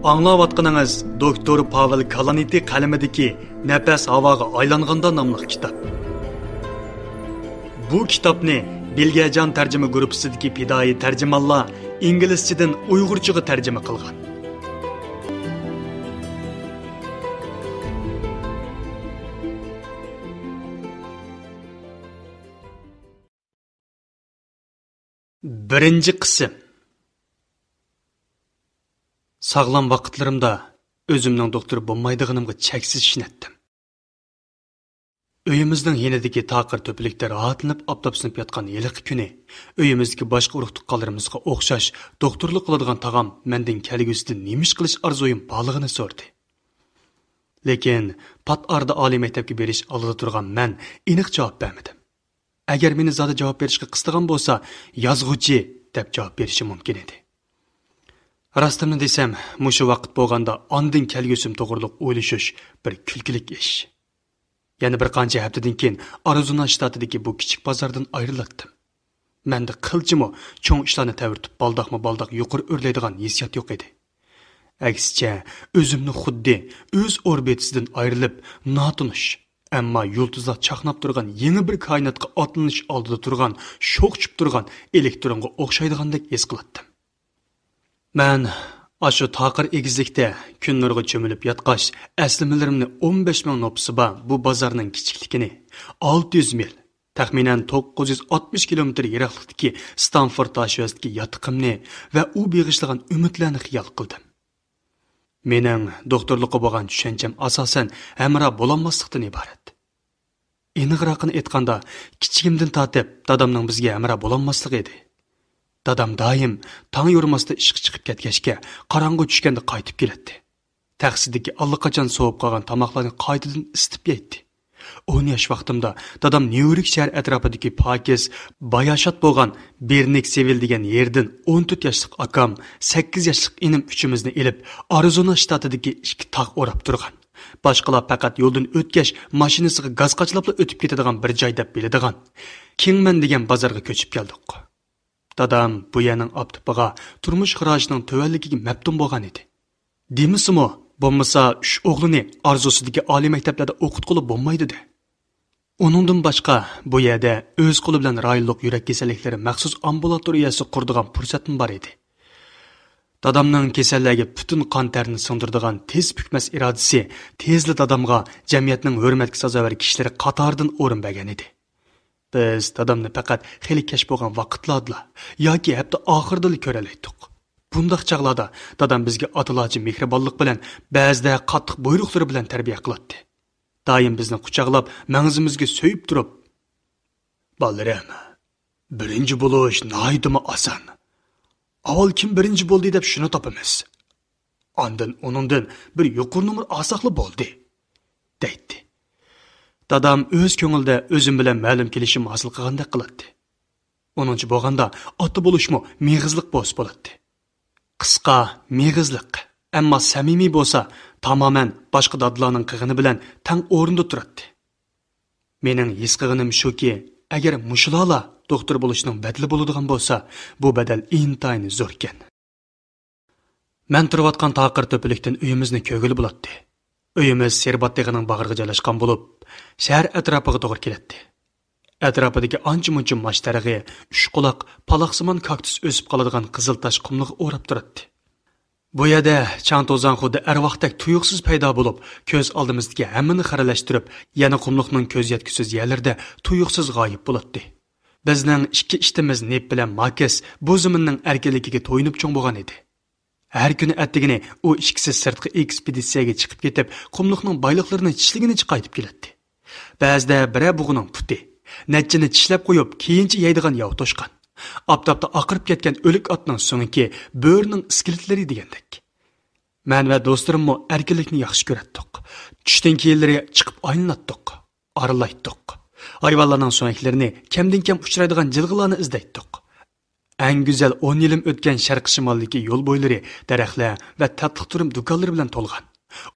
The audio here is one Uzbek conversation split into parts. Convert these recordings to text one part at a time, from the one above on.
Аңлаватқаныңыз доктор Павел Каланити қаламидagi Nafas havoga aylanganda nomli kitob. Bu kitobni Bilgajon tarjima gruppasidagi fidoyi tarjimonlar inglizchadan uyg'urchaga tarjima qilgan. Birinchi qism. Sağlam vaqtlarimda o'zimning doktor bo'lmaydiganimga cheksiz ishnatdim. Uyimizning yenidagi taqir to'pilikda rahatlanib optopsinib yotgan yiliq kuni, uyimizdagi boshqa urug' tuqqanlarimizga o'xshash doktorlik qiladigan tag'am mendan kelgusida nima ish qilish orzuim borligini so'rdi. Lekin pat arda oliy maktabga berish oldida turgan men aniq javob bermadim. Agar meni zada javob berishga qistagan bo'lsa, yozg'uchi deb javob berishim mumkin edi. Rastımni desem, mushu vaqt bo'lganda ondan kelgusim to'g'riliq o'ylashish bir kulkilik ish. Yana bir qancha haftadan keyin Arizona shtatidagi bu kichik bozordan ayrilatdim. Menda qilchimi cho'ng ishlarni tavirtib baldoq yuqori o'rlaydigan hissiyat yo'q edi. Aksicha, o'zimni xuddi o'z orbitasidan ayrilib, notunish, ammo yulduzlar chaqnab turgan yangi bir koinotga otlanish oldida turgan, sho'qchib turgan elektronga o'xshaydigandek his qilatdim. Men ashu taqir egizlikda kun nuriga cho'milib yotqash aslimalarimni 15 ming nopsi bor bu bozorning kichikligini 600 mil, taxminan 960 kilometr yiroqlikdagi Stanford tashiyosidagi yotiqimni va u beg'ishlagan umidlarni xiyol qildim. Mening doktorlikqa bo'lgan tushuncham asosan hamra bo'lolmaslikdan iborat. Aniqroqini aytganda, kichigimdan tortib dadamning bizga hamra bo'lolmasligi edi. Dadam doim tong yormasda ishga chiqib ketgachga, qorong'i tushganda qaytib keladi. Taxsidagi allaqachon sovib qolgan tomoqlarni qaytadan isitib yeydi. 10 yosh vaqtimda dadam Nyu-York shahar atrofidagi pokiz, bayashat bo'lgan Berniksville degan yerdan 14 yoshlik akam, 8 yoshlik inim uchimizni elib, Arizona shtatidagi ikki tog' o'rab turgan. Boshqalar faqat yo'ldan o'tgash mashinasiga gaz qachlabla o'tib ketadigan bir joy deb biladigan Kingman degan bozorga ko'chib keldik. Dadam bu yerning optipiga turmush xarajining tuvanligiga mabtun bo'lgan edi. Demisimi, bo'lmasa 3 o'g'lini orzusidagi oliy maktablarda o'qitqili bo'lmaydi-da. Uningdan boshqa bu yerda o'z qo'li bilan rayonlik yurak kasalliklari maxsus ambulatoriyasi qurdigan fursatim bor edi. Dadamning kasallarga butun qon tarni singdiradigan tez bukmas irodasi tezli dadamga jamiyatning hurmatga sazovor kishilari qatoridan o'rin bergan edi. Biz dadamni faqat xeli kash bo'lgan vaqtlarda yoki hatto oxirida ko'ralaydik. Bundaq chaqlarda dadam bizga otalarcha mehribonlik bilan, ba'zida qattiq buyruqlari bilan tarbiya qiladi. Doim bizni quchoqlab, mang'zimizga so'yib turib, "Bolarim, birinchi bo'lish noyidimi oson. Avval kim birinchi bo'ldi deb shuni topamiz. Ondan uningdan bir yuqori nomer olsaqli bo'ldi", deydi. Dadam o'z ko'ngilda o'zim bilan ma'lum kelishim hosil qilgandek qiladi. Onunchi bo'lganda ota bo'lishmi meg'izlik bo'lsa bo'ladi. Qisqa meg'izlik, ammo samimiy bo'lsa, tamoman boshqa dadlarning qilgani bilan tang o'rinda turadi. Mening his qilganim shuki, agar mushulola doktor bo'lishning badali bo'ladigan bo'lsa, bu badal intayin zo'r ekan. Men turayotgan taqir to'pilikdan uyimizni ko'gili bo'ladi. Uyimiz Serbat deg'aning bag'riga joylashgan bo'lib, shahar atrofiga to'g'ri keladi. Atrofidagi ancha-muncha mashtarig'i, uch quloq, paloqsimon kaktus o'sib qoladigan qizil tosh qumliq o'rab turadi. Bu yerda chang to'zon xuddi arvoqdek tuyuqsiz paydo bo'lib, ko'z oldimizdagi hammani xaralashtirib, yana qumliqning ko'z yetkisiz yerlarda tuyuqsiz g'oyib bo'ladi. Bizning ikki ishtimiz Nep bilan Markes bu zaminning erkinligiga to'yinib cho'ng bo'lgan edi. Har kuni attigini u ikkisi sirtqi ekspeditsiyaga chiqib ketib, qumliqning boyliqlarini tishligini qaytib keladi. Ba'zida biri bug'uning puti, natchini tishlab qo'yib, keyinchi yeydigan yov to'shqan. Aptapda oqirib ketgan o'lik otning so'ngiki bo'rning skeletlari degandek. Men va do'stlarimmo erkinlikni yaxshi ko'ratdik. Tushdan keyinlari chiqib aylanatdik, aralaytdik. Hayvonlarning so'ngaklarini kamdan-kam uchraydigan jilg'alarni izlaytdik. Eng go'zal 10 yilim o'tgan sharq shimoldagi yo'l bo'ylari daraxtlar va tatliq turim do'konlari bilan to'lgan.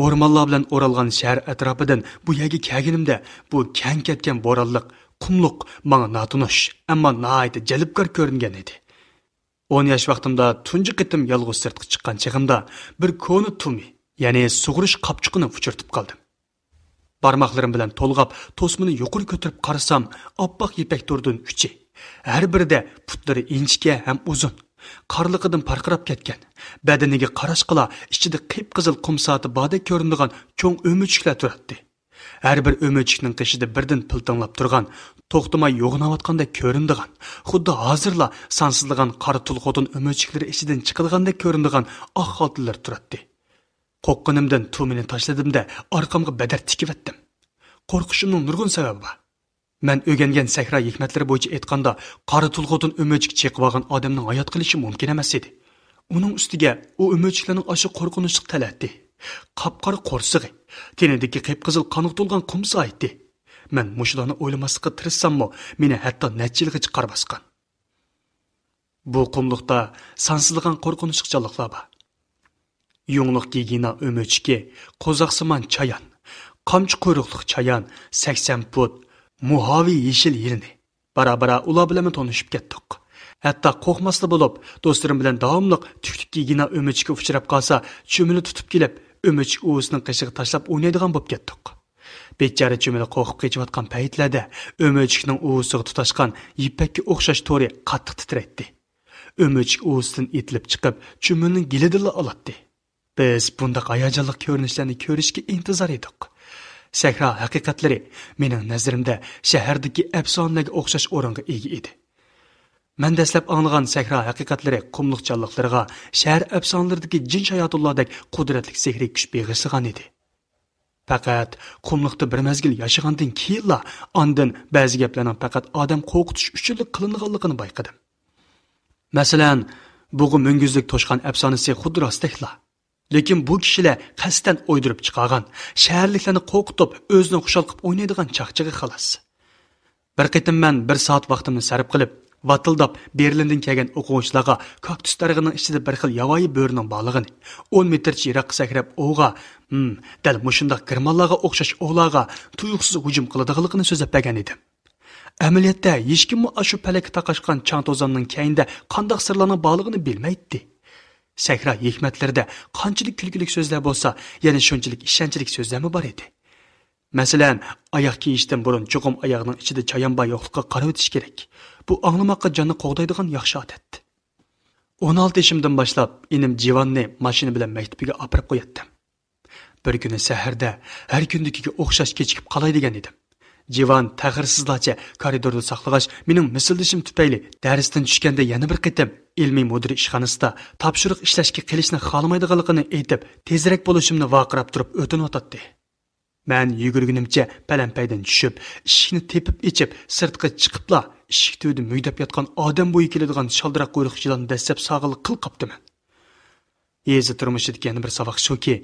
O'rmonlar bilan o'ralgan shahar atrofidan bu yerga kelganimda bu kang ketgan bo'ronliq, qumliq menga notunish, ammo nihoyat jalbkor ko'ringan edi. 10 yosh vaqtimda tunji qitim yolg'iz sirtqa chiqqan chig'imda bir ko'ni tumi, ya'ni sug'urish qapchuqini uchirtib qoldim. Barmoqlarim bilan to'lg'ab, to'smini yuqori ko'tarib qarasam, oppoq ipak turdan uchi. Har birida putlari inchga ham uzun. Qarliqidan parqirab ketgan. Badaniga qarash qila, ichida qip-qizil qum soati boda ko'rinadigan cho'ng o'mechiklar turibdi. Har bir o'mechikning qishida birdan piltinglab turgan, to'xtamay yo'g'inayotganda ko'rinadigan, xuddi hozirla sansizlagan qora tulxotin o'mechiklari ichidan chiqadiganday ko'rinadigan oq xaltalar turibdi. Qo'qqinimdan tumini tashladim-da, orqamga badar tikivetdim. Qo'rqishimning nurg'un sababi bor. Men o'rgangan sahra hikmatlari bo'yicha aytganda, qora tulxotin o'mechik cheqib olgan odamning hayot qilishi mumkin emas edi. Uning ustiga u o'mechiklarning oshi qo'rqinchli talatdi. Qap-qora qo'rsig'i, tenidagi qip-qizil qonga to'lgan qumsa aytdi. Men mushularni o'ylamaslikka tirishsam-mo, meni hatto necha yilga chiqarib basgan. Bu qumliqda sansizlagan qo'rqinchli jonliqlar bor. Yungluq gigina o'mechiki, qo'zoqsimon chayon, qamchi quyruqliq chayon, 80 fut, muhavi yeshil yilni. Bara-bara ular bilan tanishib ketdik. Hatto qo'rqmasli bo'lib, do'stlarim bilan davomli tuktuk gigina o'mechiki uchrab qolsa, cho'mili tutib kelib, o'mechik o'zining qishig'i tashlab o'ynaydigan bo'lib ketdik. Bechara cho'mili qo'rqib kechayotgan paytlarda o'mechikning o'ziga tutashgan ipakka o'xshash to'ri qattiq titraydi. O'mechik o'zidan etilib chiqib, cho'milning gilidini oladi. Biz bundaq hayajonli ko'rinishlarni ko'rishga intizor edik. Sahra haqiqatlari mening nazarimda shahardagi afsonalarga o'xshash o'ringa ega edi. Men dastlab anglagan sahra haqiqatlari qumliqchanliqlarga shahar afsonalaridagi jin shayotullardek qudratli sehriy kuch beg'ishlagan edi. Faqat qumliqda bir mezgil yashagandan keyinla ondan ba'zi gaplarning faqat odam qo'rqitish uchun qilinganligini bayqadim. Masalan, bug'u munguzlik to'shqan afsonasi xuddi rostdekla. Lekin bu kishilar qasddan o'ydirib chiqargan, shaharliklarni qo'rqitib, o'zini xushal qilib o'ynaydigan chaqchig'i xolos. Bir qitim men 1 soat vaqtimni sarf qilib, vatildab Berlindan kelgan o'quvchilarga kaktus darg'ining ichida bir xil yavoyi bo'rining borlig'ini, 10 metrcha yiroqqa sakrab o'g'a, dal mushundaq girmonlarga o'xshash o'g'larga tuyuqsiz hujum qiladiganligini so'zlab bergan edim. Amaliyotda hech kim shu palakka taqashgan chang to'zonning keyinda qanday sirlarning borlig'ini bilmaydi. Sahra hikmatlarida qanchalik kulgulik so'zlar bo'lsa, yana shunchalik ishonchlik so'zlarmi bor edi. Masalan, oyoq kiyishdan burun cho'qim oyoqning ichida chayonba yo'qlikqa qarab o'tish kerak. Bu anglamoqqa jonni qo'g'daydigan yaxshi odat. 16 yoshimdan boshlab inim Jivonni mashina bilan maktabiga olib qo'yatdim. Bir kuni saharda har kundagiga o'xshash kechikib qolay degan edim. Jivan tag'irsizlarcha koridorda saqlag'ach, mening misildishim tufayli darsdan tushganda yana bir qitim ilmiy mudiri ishxonasida topshiriq ishlashga qilishni xohlamaydiganligini aytib, tezroq bo'lishimni vaqirab turib o'tinayotdi. Men yugurgunimcha palampaydan tushib, eshikni tepib ichib, sirtqa chiqibla, eshik tuvida muydab yotgan odam bo'yi keladigan shaldiroq quyruq yilonni dastlab sog'ili qil qopdiman. Yezi turmushidagi yana bir savoq shuki,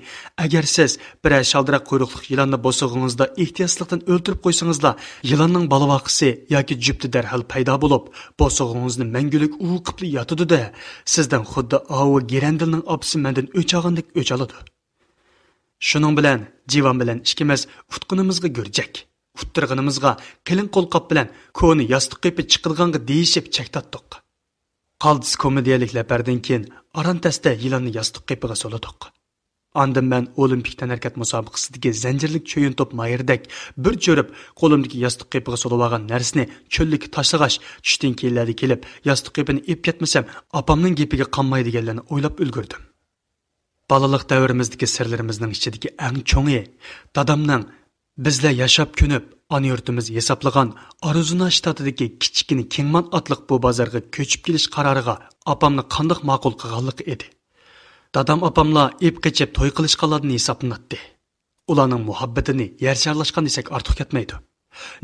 agar siz bir shaldiroq quyruqli yilonni bosog'ingizda ehtiyotlikdan o'ldirib qo'ysangizlar, yilonning balavoqisi yoki jupti darhol paydo bo'lib, bosog'ingizni mangulik uqibli yotadi-da, sizdan xuddi ovi gerandilning opsi mendan o'ch olgandek o'ch oladi. Shuning bilan Jivan bilan ikkimiz utqunimizga gurjak, uttirg'inimizga qilin qo'lqop bilan ko'ni yostiq qepib chiqilganga deyishib chaktatdik. Qaldis komediyalik lapardan keyin Arantasda yilonni yostiq qepiga soladik. Ondan men olimpik tanarkat musobaqasidagi zanjirlik cho'yin top mayirdak bir cho'rib qo'limdagi yostiq qepiga solib olgan narsani cho'llikka tashlag'ach, tushdan keyinlarda kelib yostiq qepini ep ketmasam, opamning gapiga qanmaydiganlarni o'ylab ulgurdim. Balaliq davrimizdagi sirlarimizning ichidagi eng cho'ngi dadamning bizlar yashab ko'nib, ona yurtimiz hisoblagan Arizona shtatidagi kichikini Kingman otliq bu bozorga ko'chib kelish qaroriga opamni qandoq ma'qul qilganligi edi. Dadam opamlar ep qechib to'y qilishganlarni hisoblanatdi. Ularning muhabbatini yer sharlashgan desak ortiq ketmaydi.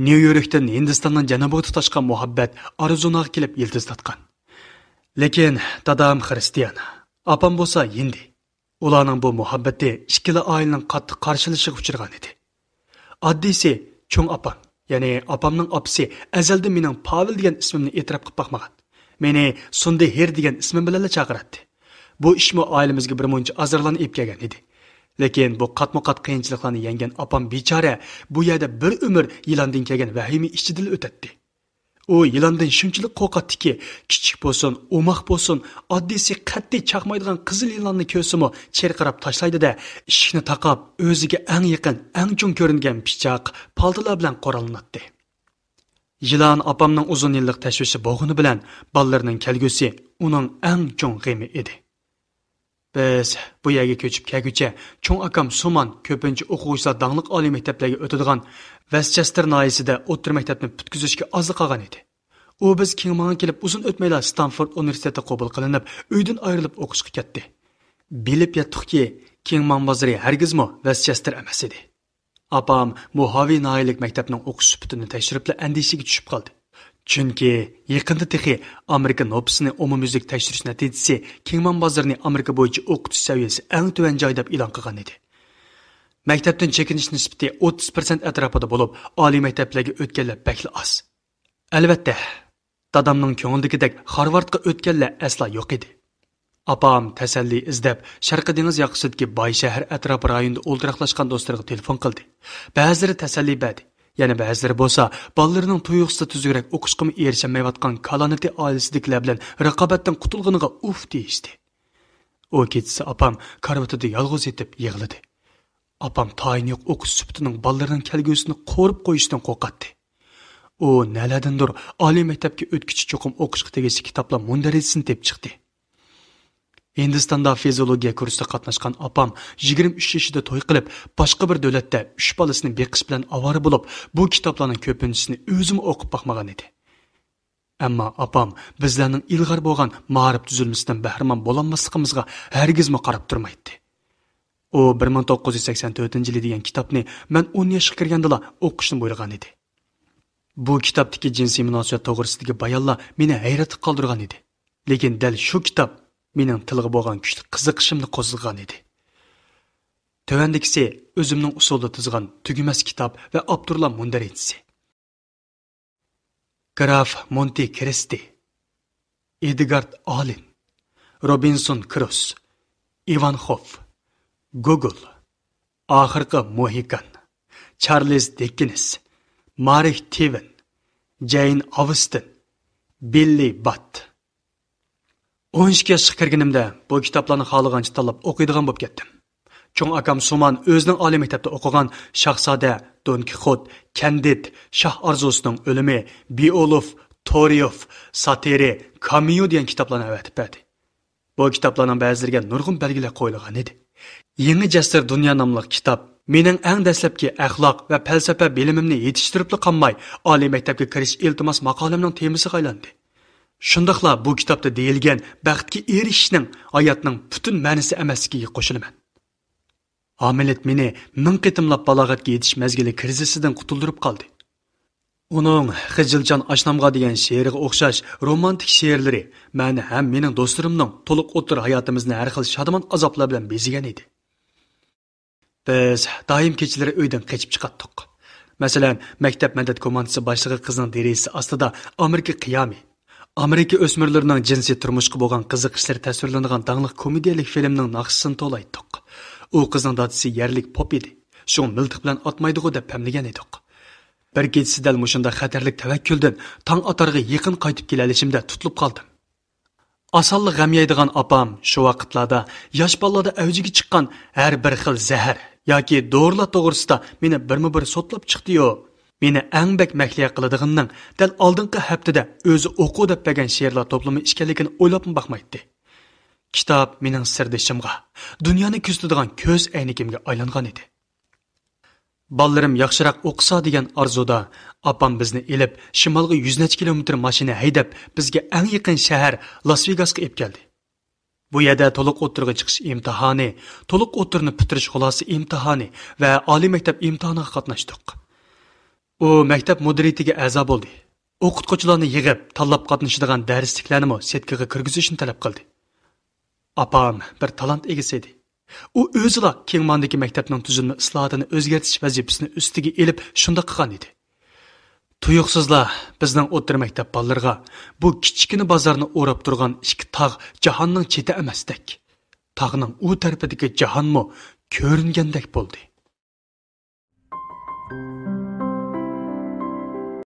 Nyu-Yorkdan Hindistondan janubiga tutashgan muhabbat Arizonaga kelib yildiz tatgan. Lekin dadam xristian, opam bo'lsa hindi. Ularning bu muhabbati ikkala oilaning qattiq qarshilishiga uchragan edi. Oddiysi cho'ng opam, ya'ni opamning opasi azalda mening Pavel degan ismimni e'tirof qilib boqmagan. Meni Sunday Her degan ismim bilan chaqiradi. Bu ishmi oilamizga bir muncha azarlarni ep kelgan edi. Lekin bu qatma-qat qiyinchiliklarni yengan opam bechora bu yerda bir umr yilondan kelgan vahimiy ishchidil o'tadi. U yılandan shunchalik qo'rqatdiki, kichik bo'lsin, o'moq bo'lsin, oddiysi qat'iy chaqmaydigan qizil yılanni ko'rsimi cherqirab tashlaydi-da, eshikni taqab, o'ziga eng yaqin, eng cho'ng ko'ringan pichoq, paltolar bilan qo'rallanadi. Yılan apamning uzun yillik tashvishi bo'lg'ini bilan ballarning kelgusi uning eng cho'ng g'emi edi. Biz bu yerga ko'chib kelguncha cho'ng akam Suman ko'pincha o'quvchilar dangliq oliy maktablarga o'tadigan Westchester noyasida o'rta maktabni bitkazishga oz qolgan edi. U biz Kingmanga kelib uzun o'tmaylar Stanford universitetiga qabul qilinib, uydan ayrilib o'qishga ketdi. Bilib yetdikki, Kingman bozori hargizmo Westchester emas edi. Apam Mohavi noyalik maktabning o'qish sifatini tekshirib andishiga tushib qoldi. Chunki yaqinda texi Amerika nopsini umumyuzlik tekshirish natijasi Kingman bozorini Amerika bo'yicha o'qitish saviyasi eng tuvan joy deb e'lon qilgan edi. Maktabdan chekinish nisbati 30% atrofida bo'lib, oliy maktablarga o'tganlar bakli oz. Albatta, dadamning ko'ngildagidek Harvardga o'tganlar asla yo'q edi. Apam tasalli izlab Sharqiy dengiz yoqasidagi boy shahar atrofi rayonida o'ltiraqlashgan do'stlariga telefon qildi. Ba'zilari tasalli berdi. Yana ba'zilari bo'lsa, bolalarining tuyuqsida tuzukroq o'qishga erishmayotgan Kalonati oilasidagilar bilan raqobatdan qutulganiga uf deyishdi. O kechasi apam karvatida yolg'iz yetib yig'ladi. Apam tayin yo'q o'qish suftining bolalarining kelgusini qo'rib qo'yishdan qo'rqatdi. U nalardandir oliy maktabga o'tkichi cho'qim o'qishga tegishli kitoblar mundarisini deb chiqdi. Hindistonda fiziologiya kursida qatnashgan apam 23 yoshida to'y qilib, boshqa bir davlatda 3 bolasini beqish bilan avora bo'lib, bu kitoblarning ko'pinchisini o'zim o'qib boqmagan edi. Ammo apam bizlarning ilg'or bo'lgan ma'rif tuzilmasidan bahramon bo'lolmasligimizga hargizmi qarab turmaydi. U 1984-yil degan kitobni men 10 yoshga kirgandala o'qishni buyurgan edi. Bu kitobdagi jinsiy munosabat to'g'risidagi bayonlar meni hayratga qoldirgan edi. Lekin dal shu kitob mening tilga bo'lgan kuchli qiziqishimni qo'zg'agan edi. Tövandagisi o'zimning usulda tuzgan tugumas kitob va avtorlar mundaritsi. Graf Monte Cristi, Edgar Allan, Robinson Crusoe, Ivan Hoff, Google, Oxirgi Mohikan, Charles Dickens, Mark Twain, Jane Austen, Billy Butt. 12 yoshga kirganimda bu kitoblarni xohlagancha tanlab o'qiydigan bo'lib ketdim. Cho'ng akam Suman o'zining oliy maktabda o'qigan Shahzoda, Don Kixot, Candid, Shah Arzusining o'limi, Beowulf, Toryov, Satire, Camus degan kitoblarni avatib berdi. Bu kitoblarning ba'zilariga nurg'un belgilar qo'yilgan edi. Yangi Jasur dunyo nomli kitob mening eng dastlabki axloq va falsafa bilimimni yetishtirib qolmay, oliy maktabga kirish iltimos maqolamning temasiga aylandi. Shundaqla bu kitobda deyilgan baxtga erishishning hayotning butun ma'nosi emasligiga qo'shilaman. Amilat meni ming qitimlab balog'atga yetish mazgili krizisidan qutuldirib qoldi. Uning Xijiljon Ashnamga degan she'riga o'xshash romantik she'rlari meni ham mening do'stlarimning to'liq o'tir hayotimizni har xil shodmon azoblar bilan bezigan edi. Biz doim kechalari uydan qochib chiqatdik. Masalan, maktab madad komandasi boshlig'i qizning derisi ostida Amerika qiyomi, Amerika o'smirlarining jinsiy turmushga bo'lgan qiziqishlari tasvirlangan dangliq komediyalik filmning naqshisini to'laydik. U qizning dadisi yerlik pop edi. Shu miltiq bilan otmaydigu deb pamlagan edik. Bir kechasi dal mushunda xatarlik tavakküldan tong atarga yaqin qaytib kelalishimda tutilib qoldim. Asalli g'am yeydigan opam shu vaqtlarda yosh bolalarda avjiga chiqqan har bir xil zahar yoki dorilar to'g'risida meni birma-bir sotlab chiqdi-yu. Meni eng bak mahliya qiladiganning dal oldingi haftada o'zi o'qu deb bergan she'rlar to'plami ekanligini o'ylab boqmaydi. Kitob mening sirdishimga, dunyoni kuzatadigan ko'z aynigimga aylangan edi. Balllarım yaxshiroq o'qisa degan arzuda opam bizni elib shimolga 100 necha kilometr mashina haydab bizga eng yaqin shahar Las Vegasga olib keldi. Bu yerda to'liq o'tirga chiqish imtihoni, to'liq o'tirni bitirish xulosi imtihoni va oliy maktab imtihoniga qatnashdik. U maktab mudiriyatiga a'zo bo'ldi. O'qituvchilarni yig'ib, tanlab qatnashadigan darsliklarni mo setkaga kirgizishni talab qildi. Apam bir talant egasi edi. U o'zila Kingmandagi maktabning tuzilma islohotini o'zgartirish vazifasini ustiga elib shunda qilgan edi. Tuyuqsizlar bizning o'rta maktab bolalarga bu kichkina bozorni o'rab turgan ikki tog' jahonning cheti emasdek. Tog'ning u tarafidagi jahonmi ko'ringandek bo'ldi.